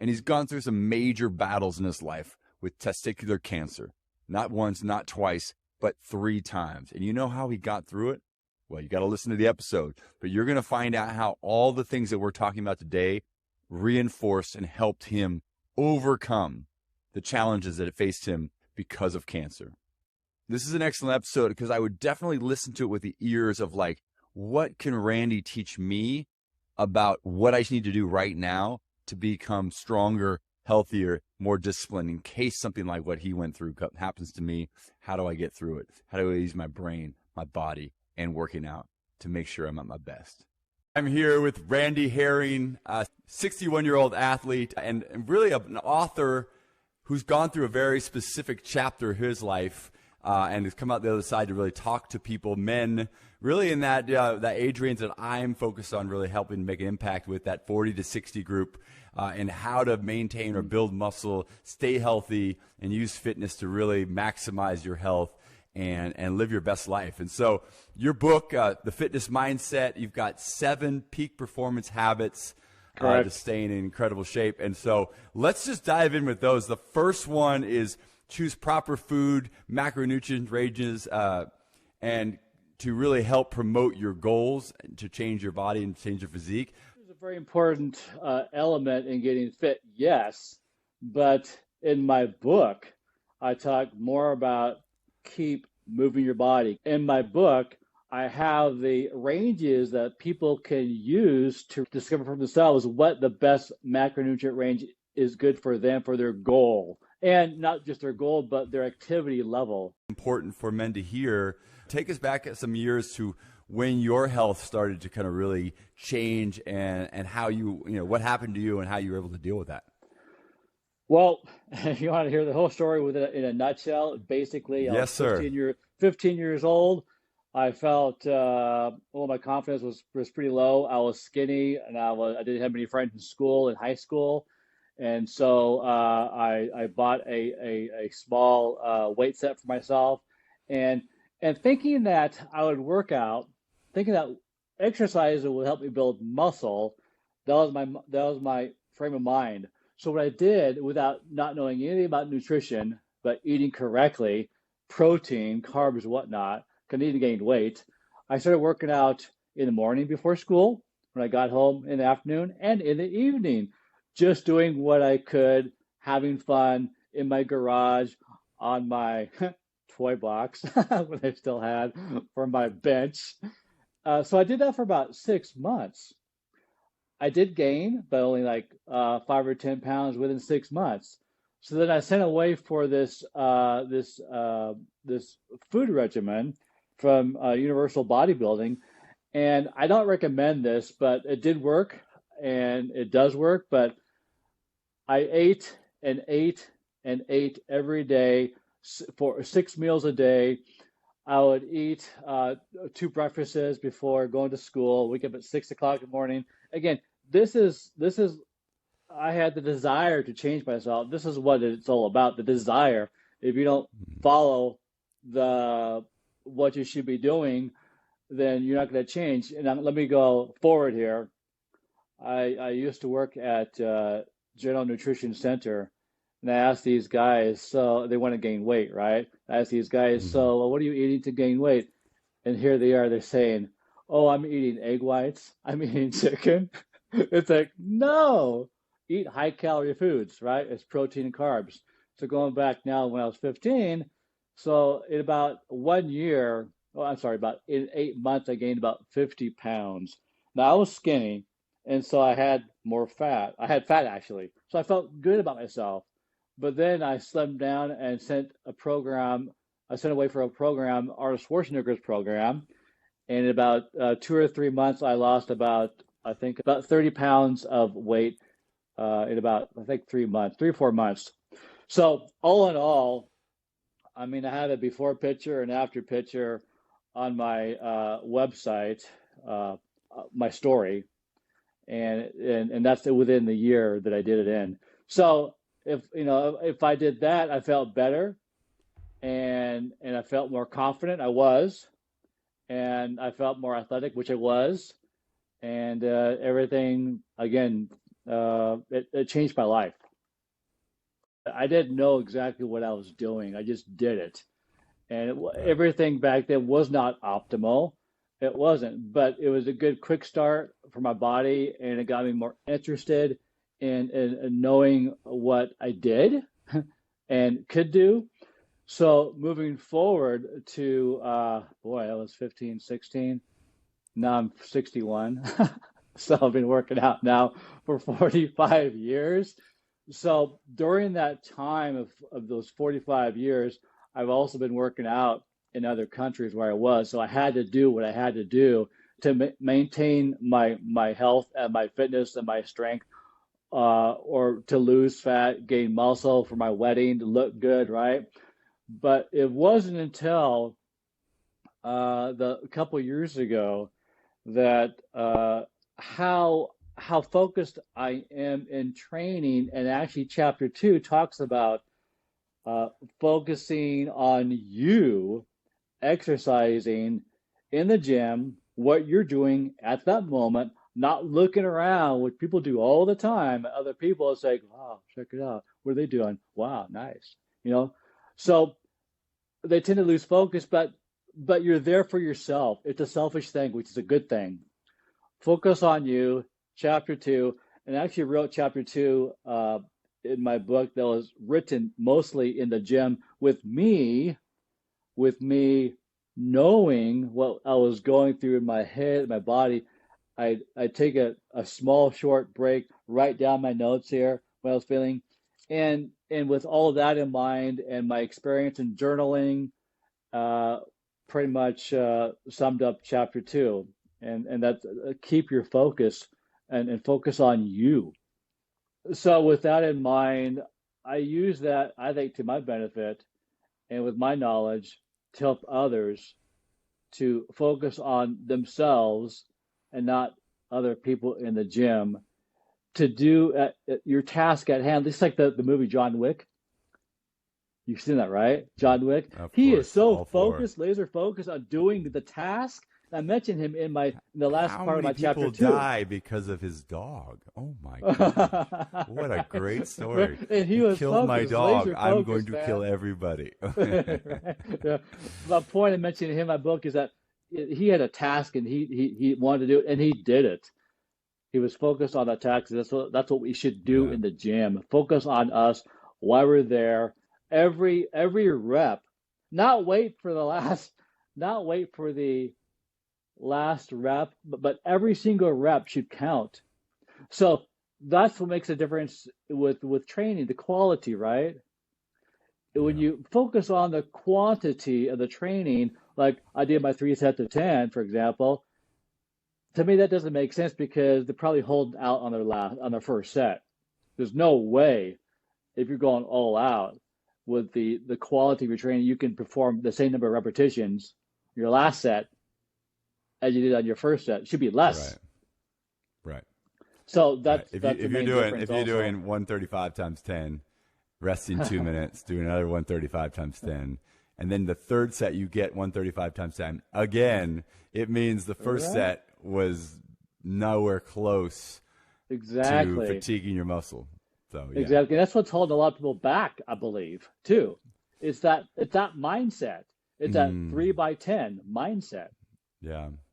And he's gone through some major battles in his life with testicular cancer. Not once, not twice, but 3 times. And you know how he got through it? Well, you got to listen to the episode. But you're going to find out how all the things that we're talking about today reinforced and helped him overcome the challenges that faced him because of cancer. This is an excellent episode because I would definitely listen to it with the ears of like, what can Randy teach me about what I need to do right now to become stronger, healthier, more disciplined in case something like what he went through happens to me? How do I get through it? How do I use my brain, my body, and working out to make sure I'm at my best? I'm here with Randy Herring, a 61-year-old athlete and really an author who's gone through a very specific chapter of his life and has come out the other side to really talk to people, men, really in that age range that I'm focused on, really helping make an impact with that 40 to 60 group, and how to maintain or build muscle, stay healthy, and use fitness to really maximize your health and live your best life. And so your book, The Fitness Mindset, you've got 7 peak performance habits to stay in incredible shape. And so let's just dive in with those. The first one is choose proper food, macronutrient ranges, and to really help promote your goals, to change your body and change your physique. It's a very important element in getting fit, yes. But in my book, I talk more about keep moving your body. In my book, I have the ranges that people can use to discover for themselves what the best macronutrient range is good for them for their goal. And not just their goal, but their activity level. Important for men to hear. Take us back at some years to when your health started to kind of really change and how what happened to you and how you were able to deal with that. Well, if you want to hear the whole story in a nutshell, basically, I was 15 years old. I felt my confidence was pretty low. I was skinny, and I didn't have many friends in school, in high school, and so I bought a small weight set for myself, and thinking that I would work out, thinking that exercise would help me build muscle. That was my frame of mind. So what I did, without not knowing anything about nutrition, but eating correctly, protein, carbs, whatnot, because I needed to gain weight, I started working out in the morning before school, when I got home in the afternoon, and in the evening, just doing what I could, having fun in my garage, on my toy box, what I still had, for my bench. So I did that for about 6 months. I did gain, but only like 5 or 10 pounds within 6 months. So then I sent away for this food regimen from Universal Bodybuilding, and I don't recommend this, but it did work, and it does work. But I ate and ate and ate every day for 6 meals a day. I would eat 2 breakfasts before going to school. Wake up at 6 o'clock in the morning. Again, this is. I had the desire to change myself. This is what it's all about, the desire. If you don't follow what you should be doing, then you're not going to change. And let me go forward here. I used to work at General Nutrition Center, and I asked these guys, so they want to gain weight, right? I asked these guys, so what are you eating to gain weight? And here they are, they're saying, oh, I'm eating egg whites, I'm eating chicken. It's like, no. Eat high-calorie foods, right? It's protein and carbs. So going back now when I was 15, so in about 1 year, about in 8 months, I gained about 50 pounds. Now I was skinny, and so I had more fat. I had fat, actually. So I felt good about myself. But then I slimmed down and sent away for a program, Arnold Schwarzenegger's program. And in about 2 or 3 months, I lost about 30 pounds of weight. In about, 3 or 4 months. So all in all, I mean, I had a before picture and after picture on my website, my story, and that's within the year that I did it in. So if I did that, I felt better, and I felt more confident. I was, and I felt more athletic, which I was, and everything again. it changed my life. I didn't know exactly what I was doing. I just did it. And Right. everything back then was not optimal. It wasn't, but it was a good quick start for my body, and it got me more interested in knowing what I did and could do. So moving forward to, boy, I was 15, 16. Now I'm 61. So I've been working out now for 45 years. So during that time of those 45 years, I've also been working out in other countries where I was. So I had to do what I had to do to maintain my health and my fitness and my strength, or to lose fat, gain muscle for my wedding, to look good, right? But it wasn't until the a couple years ago that how focused I am in training, and actually chapter two talks about uh, focusing on you exercising in the gym, what you're doing at that moment, not looking around, which people do all the time. Other people, it's like, wow, check it out. What are they doing? Wow, nice. You know, so they tend to lose focus, but you're there for yourself. It's a selfish thing, which is a good thing. Focus on you, chapter two, and I actually wrote chapter two in my book that was written mostly in the gym with me knowing what I was going through in my head, my body. I take a small short break, write down my notes here, what I was feeling, and with all of that in mind and my experience in journaling, uh, pretty much summed up chapter two, and that keep your focus and focus on you. So with that in mind, I use that, I think, to my benefit and with my knowledge to help others to focus on themselves and not other people in the gym, to do your task at hand. Just like the movie John Wick. You've seen that, right? John Wick. Of He is course, so all four. focused, laser focused on doing the task. I mentioned him in the last How part of many my chapter people two. die because of his dog? Oh my gosh. What a great story. And he You was killed my focused, dog. laser I'm going focused, to kill man. everybody. Right? Yeah. My point of mentioning him in my book is that he had a task, and he wanted to do it, and he did it. He was focused on that task. That's what we should do Yeah. in the gym. Focus on us while we're there. Every rep, not wait for the last, not wait for the last rep, but every single rep should count. So that's what makes a difference with training, the quality, right? When Yeah. you focus on the quantity of the training, like I did my 3 sets of 10, for example, to me that doesn't make sense because they're probably holding out on their first set. There's no way, if you're going all out with the quality of your training, you can perform the same number of repetitions your last set as you did on your first set. It should be less. Right. Right. So Right. that's the main difference If you're also. doing 135 times 10, resting 2 minutes, doing another 135 times 10, and then the third set you get 135 times 10 again, it means the first Right? set was nowhere close to Exactly. fatiguing your muscle. So yeah. Exactly. That's what's holding a lot of people back, I believe, too. It's that mindset. It's that Mm, 3 by 10 mindset. yeah.